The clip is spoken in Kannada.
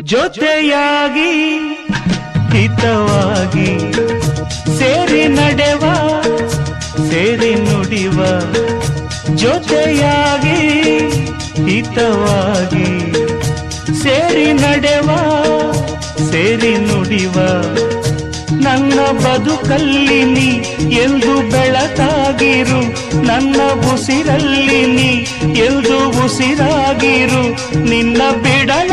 ಜೊತೆಯಾಗಿ ಹಿತವಾಗಿ ಸೇರಿ ನಡೆವ ಸೇರಿ ನುಡಿವ ಜೊತೆಯಾಗಿ ಹಿತವಾಗಿ ಸೇರಿ ನಡೆವ ಸೇರಿ ನುಡಿವ ನನ್ನ ಬದುಕಲ್ಲಿ ನೀ ಎಂದು ಬೆಳಕಾಗಿರು ನನ್ನ ಉಸಿರಲ್ಲಿ ನೀ ಎಂದು ಉಸಿರಾಗಿರು ನಿನ್ನ ಬಿಡಲ